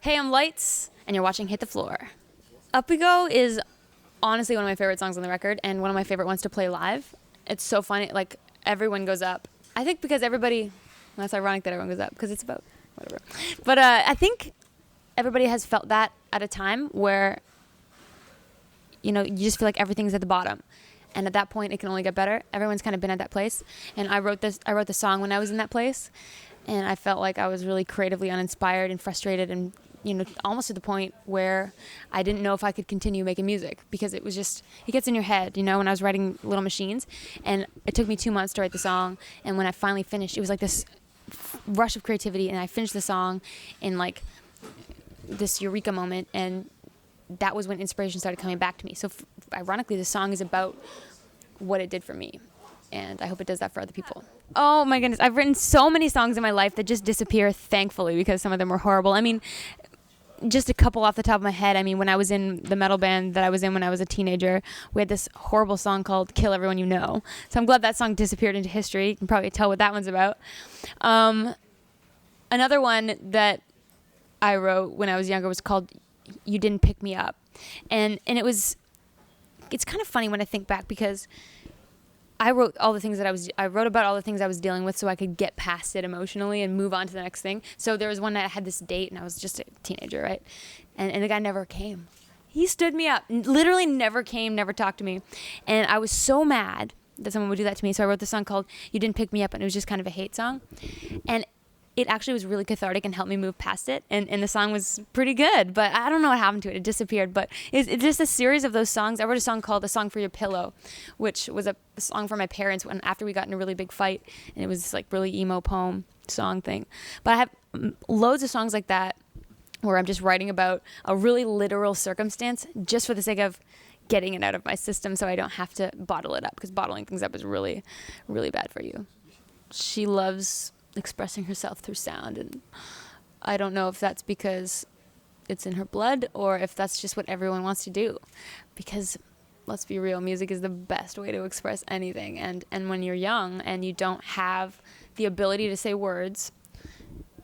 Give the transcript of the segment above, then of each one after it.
Hey, I'm Lights, and you're watching Hit the Floor. Up We Go is honestly one of my favorite songs on the record, and one of my favorite ones to play live. It's so funny, like, everyone goes up. I think because everybody, well, that's ironic that everyone goes up, because it's about whatever. But I think everybody has felt that at a time where, you know, you just feel like everything's at the bottom. And at that point, it can only get better. Everyone's kind of been at that place. And I wrote the song when I was in that place. And I felt like I was really creatively uninspired and frustrated and, you know, almost to the point where I didn't know if I could continue making music because it was just, it gets in your head, you know, when I was writing Little Machines. And it took me 2 months to write the song. And when I finally finished, it was like this rush of creativity. And I finished the song in like this eureka moment. And that was when inspiration started coming back to me. So ironically, the song is about what it did for me. And I hope it does that for other people. Oh my goodness. I've written so many songs in my life that just disappear, thankfully, because some of them were horrible. I mean, just a couple off the top of my head. I mean, when I was in the metal band that I was in when I was a teenager, we had this horrible song called Kill Everyone You Know. So I'm glad that song disappeared into history. You can probably tell what that one's about. Another one that I wrote when I was younger was called You Didn't Pick Me Up. And it's kind of funny when I think back because I wrote about all the things I was dealing with so I could get past it emotionally and move on to the next thing. So there was one night I had this date and I was just a teenager, right? And the guy never came. He stood me up, literally never came, never talked to me. And I was so mad that someone would do that to me. So I wrote this song called You Didn't Pick Me Up, and it was just kind of a hate song. And it actually was really cathartic and helped me move past it. And the song was pretty good, but I don't know what happened to it. It disappeared. But it's just a series of those songs. I wrote a song called A Song for Your Pillow, which was a song for my parents after we got in a really big fight. And it was this like really emo poem song thing. But I have loads of songs like that where I'm just writing about a really literal circumstance just for the sake of getting it out of my system so I don't have to bottle it up, because bottling things up is really, really bad for you. She loves expressing herself through sound, and I don't know if that's because it's in her blood or if that's just what everyone wants to do, because let's be real, music is the best way to express anything, and when you're young and you don't have the ability to say words,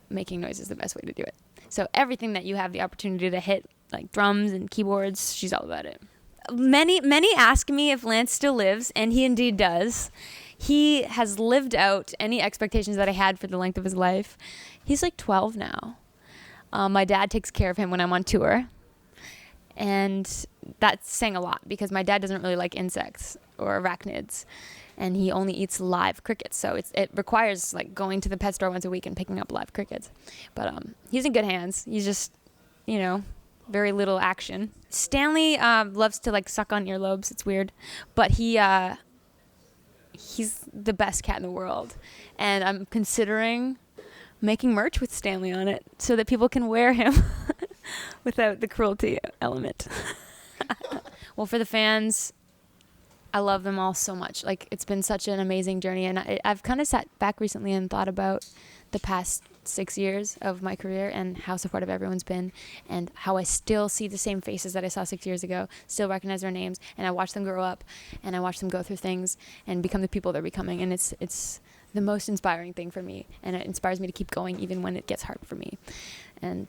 making noise is the best way to do it. So everything that you have the opportunity to hit, like drums and keyboards, she's all about it. Many ask me if Lance still lives, and he indeed does. He has lived out any expectations that I had for the length of his life. He's like 12 now. My dad takes care of him when I'm on tour. And that's saying a lot because my dad doesn't really like insects or arachnids. And he only eats live crickets. So it requires like going to the pet store once a week and picking up live crickets. But he's in good hands. He's just, you know, very little action. Stanley loves to like suck on earlobes. It's weird. But he's the best cat in the world, and I'm considering making merch with Stanley on it so that people can wear him without the cruelty element. Well, for the fans, I love them all so much. Like, it's been such an amazing journey, and I've kind of sat back recently and thought about the past 6 years of my career and how supportive everyone's been, and how I still see the same faces that I saw 6 years ago, still recognize their names, and I watch them grow up, and I watch them go through things and become the people they're becoming, and it's the most inspiring thing for me, and it inspires me to keep going even when it gets hard for me. And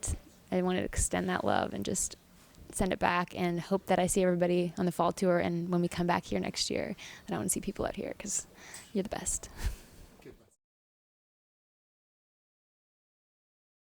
I wanted to extend that love and just send it back and hope that I see everybody on the fall tour, and when we come back here next year, that I want to see people out here because you're the best.